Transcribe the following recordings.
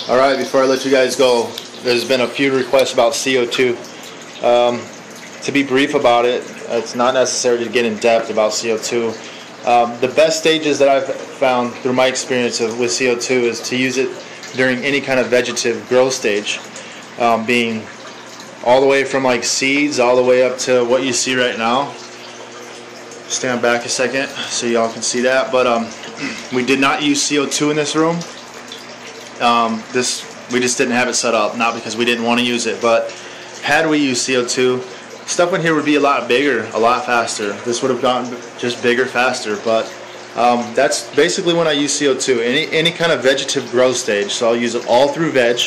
Alright, before I let you guys go, there's been a few requests about CO2. To be brief about it, it's not necessary to get in depth about CO2. The best stages that I've found through my experience with CO2 is to use it during any kind of vegetative growth stage, being all the way from like seeds all the way up to what you see right now. Stand back a second so y'all can see that, but we did not use CO2 in this room. We just didn't have it set up, not because we didn't want to use it, but had we used CO2, stuff in here would be a lot bigger, a lot faster. This would have gotten just bigger, faster, but that's basically when I use CO2, any kind of vegetative growth stage. So I'll use it all through veg,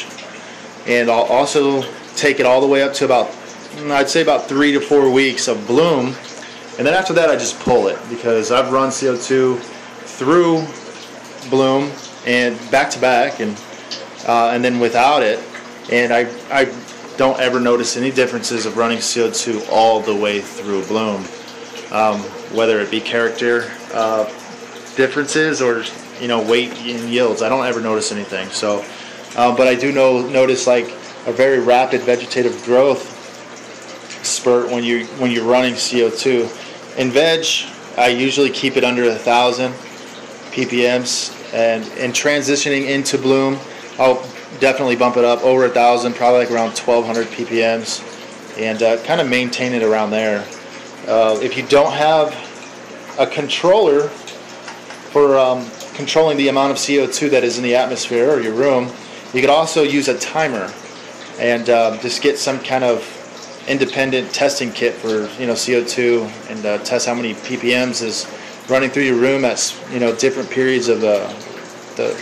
and I'll also take it all the way up to about, I'd say about 3 to 4 weeks of bloom, and then after that I just pull it, because I've run CO2 through bloom and back to back, and then without it, and I don't ever notice any differences of running CO2 all the way through bloom, whether it be character differences or weight and yields. I don't ever notice anything. So, but I do notice like a very rapid vegetative growth spurt when you're running CO2. In veg, I usually keep it under 1,000 ppms, and in transitioning into bloom, I'll definitely bump it up over 1,000, probably like around 1,200 ppms, and kind of maintain it around there. If you don't have a controller for controlling the amount of CO2 that is in the atmosphere or your room, you could also use a timer and just get some kind of independent testing kit for CO2, and test how many ppms is running through your room at different periods of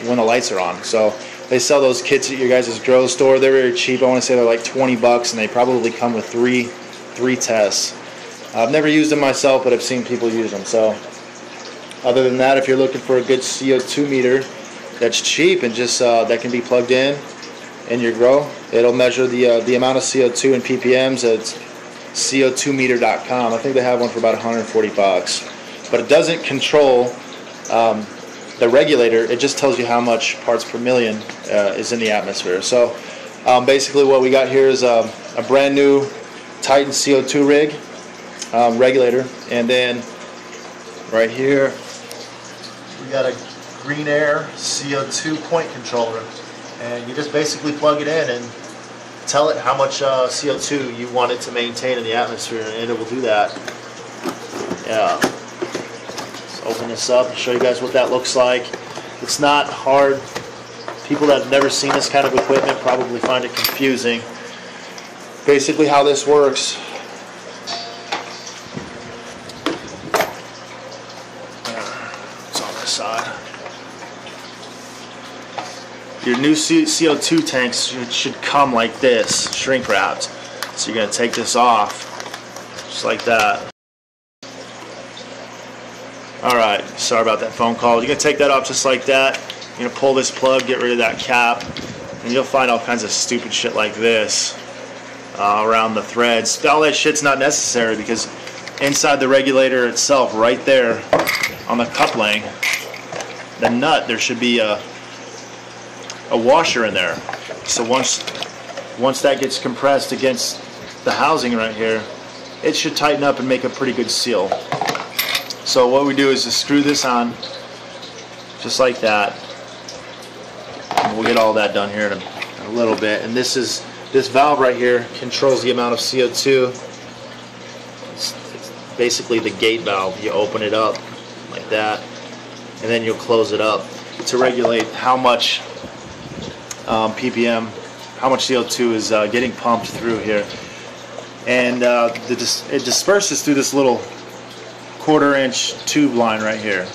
when the lights are on. So they sell those kits at your guys' grow store. They're very cheap. I want to say they're like 20 bucks, and they probably come with three tests. I've never used them myself, but I've seen people use them. So other than that, if you're looking for a good CO2 meter that's cheap and just that can be plugged in your grow, it'll measure the amount of CO2 in ppms at co2meter.com. I think they have one for about 140 bucks. But it doesn't control the regulator. It just tells you how much parts per million is in the atmosphere. So basically what we got here is a brand new Titan CO2 rig regulator, and then right here we got a Green Air CO2 point controller, and you just basically plug it in and tell it how much CO2 you want it to maintain in the atmosphere, and it will do that. Yeah. Open this up and show you guys what that looks like. It's not hard. People that have never seen this kind of equipment probably find it confusing. Basically how this works, it's on this side. Your new CO2 tanks should come like this, shrink wrapped. So you're going to take this off just like that. Alright, sorry about that phone call. You're going to take that off just like that. You're going to pull this plug, get rid of that cap, and you'll find all kinds of stupid shit like this around the threads. All that shit's not necessary, because inside the regulator itself, right there on the coupling, the nut, there should be a washer in there. So once that gets compressed against the housing right here, it should tighten up and make a pretty good seal. So what we do is just screw this on just like that, and we'll get all that done here in a little bit. And this valve right here controls the amount of CO2. It's basically the gate valve. You open it up like that, and then you'll close it up to regulate how much ppm, how much CO2 is getting pumped through here. And it disperses through this little 1/4-inch tube line right here.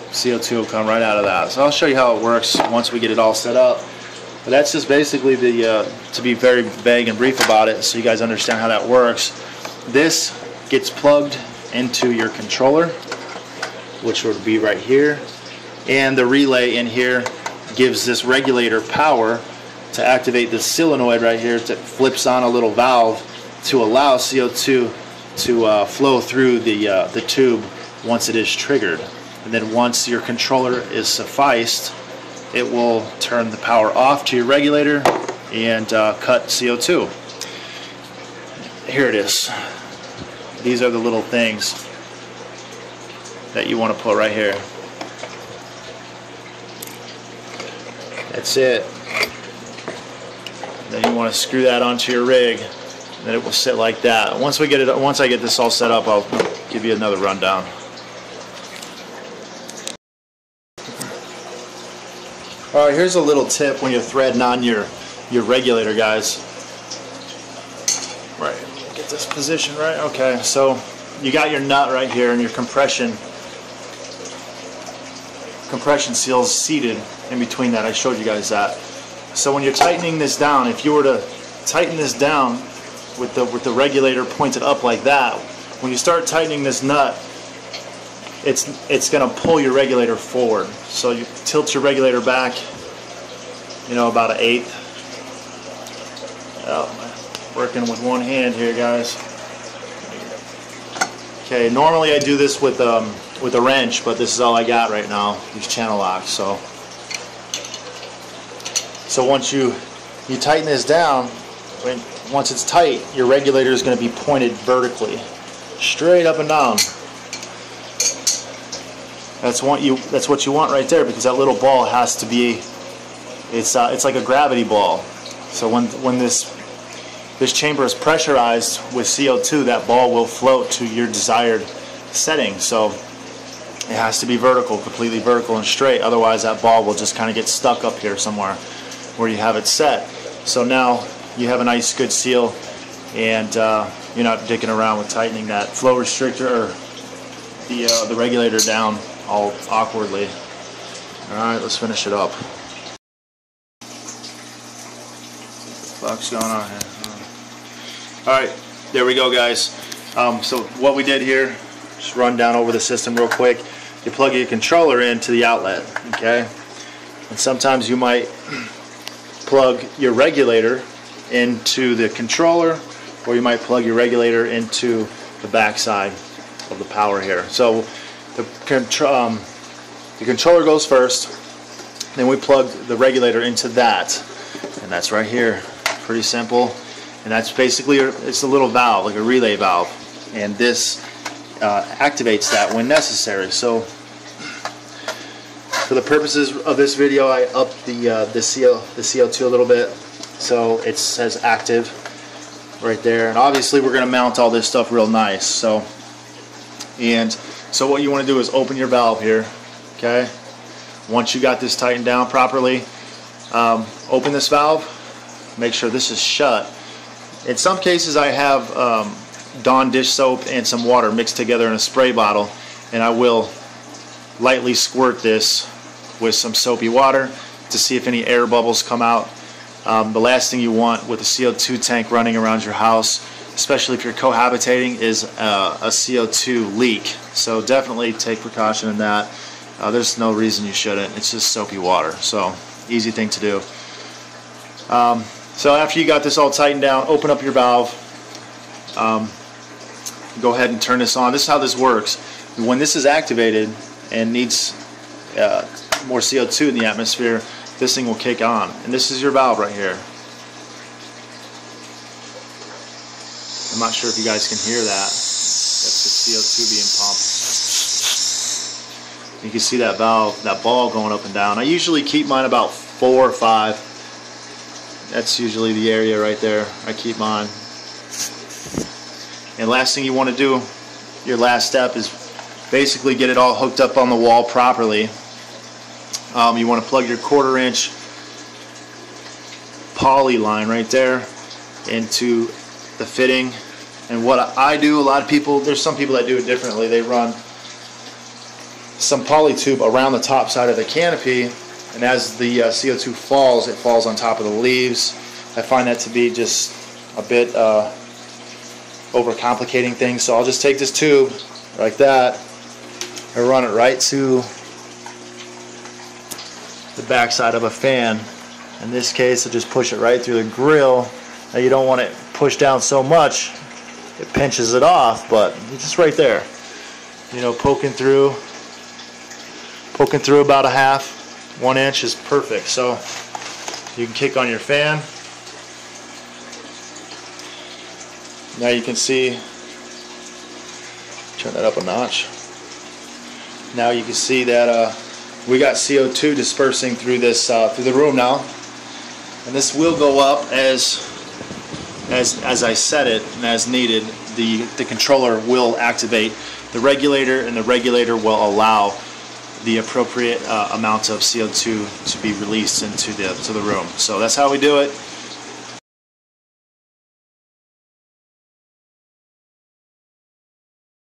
CO2 will come right out of that. So I'll show you how it works once we get it all set up. But that's just basically to be very vague and brief about it, so you guys understand how that works. This gets plugged into your controller, which would be right here, and the relay in here gives this regulator power to activate this solenoid right here that flips on a little valve to allow CO2 to flow through the tube once it is triggered. And then once your controller is sufficed, it will turn the power off to your regulator and cut CO2. Here it is. These are the little things that you want to put right here. That's it. Then you want to screw that onto your rig, and then it will sit like that. Once I get this all set up, I'll give you another rundown. All right, here's a little tip when you're threading on your regulator, guys. Right, get this position right. Okay, so you got your nut right here and your compression seals seated in between that. I showed you guys that. So when you're tightening this down, if you were to tighten this down with the regulator pointed up like that, when you start tightening this nut, it's going to pull your regulator forward. So you tilt your regulator back, you know, about 1/8. Oh, working with one hand here, guys. Okay, normally I do this with a wrench, but this is all I got right now, these channel locks. So once you tighten this down, once it's tight, your regulator is going to be pointed vertically, straight up and down. That's what you want right there, because that little ball has to be, it's like a gravity ball. So when this chamber is pressurized with CO2, that ball will float to your desired setting. So it has to be vertical, completely vertical and straight. Otherwise, that ball will just kind of get stuck up here somewhere where you have it set. So now you have a nice, good seal, and you're not dicking around with tightening that flow restrictor or the regulator down all awkwardly. Alright, let's finish it up. What the fuck's going on here? Alright, there we go, guys. So what we did here, just run down over the system real quick. You plug your controller into the outlet, okay? And sometimes you might plug your regulator into the controller, or you might plug your regulator into the backside of the power here. So the controller goes first, then we plug the regulator into that, and that's right here. Pretty simple. And that's basically, it's a little valve, like a relay valve, and this activates that when necessary. So for the purposes of this video, I upped the CO2 a little bit, so it says active right there. And obviously we're going to mount all this stuff real nice. So what you want to do is open your valve here, okay? Once you got this tightened down properly, open this valve, make sure this is shut. In some cases I have Dawn dish soap and some water mixed together in a spray bottle, and I will lightly squirt this with some soapy water to see if any air bubbles come out. The last thing you want with a CO2 tank running around your house, especially if you're cohabitating, is a CO2 leak. So definitely take precaution in that. There's no reason you shouldn't. It's just soapy water. So easy thing to do. So after you got this all tightened down, open up your valve. Go ahead and turn this on. This is how this works. When this is activated and needs more CO2 in the atmosphere, this thing will kick on. And this is your valve right here. I'm not sure if you guys can hear that. That's the CO2 being pumped. You can see that valve, that ball going up and down. I usually keep mine about 4 or 5. That's usually the area right there I keep mine. And last thing you want to do, your last step, is basically get it all hooked up on the wall properly. You want to plug your 1/4 inch poly line right there into the fitting. And what I do, a lot of people, there's some people that do it differently. They run some poly tube around the top side of the canopy, and as the CO2 falls, it falls on top of the leaves. I find that to be just a bit overcomplicating things, so I'll just take this tube like that and run it right to the back side of a fan. In this case, I'll just push it right through the grill. Now you don't want it pushed down so much it pinches it off, but just right there, you know, poking through about a half. 1 inch is perfect. So you can kick on your fan. Now you can see, turn that up a notch. Now you can see that we got CO2 dispersing through this through the room now, and this will go up as I set it and as needed. The controller will activate the regulator, and the regulator will allow the appropriate amount of CO2 to be released into the room. So that's how we do it.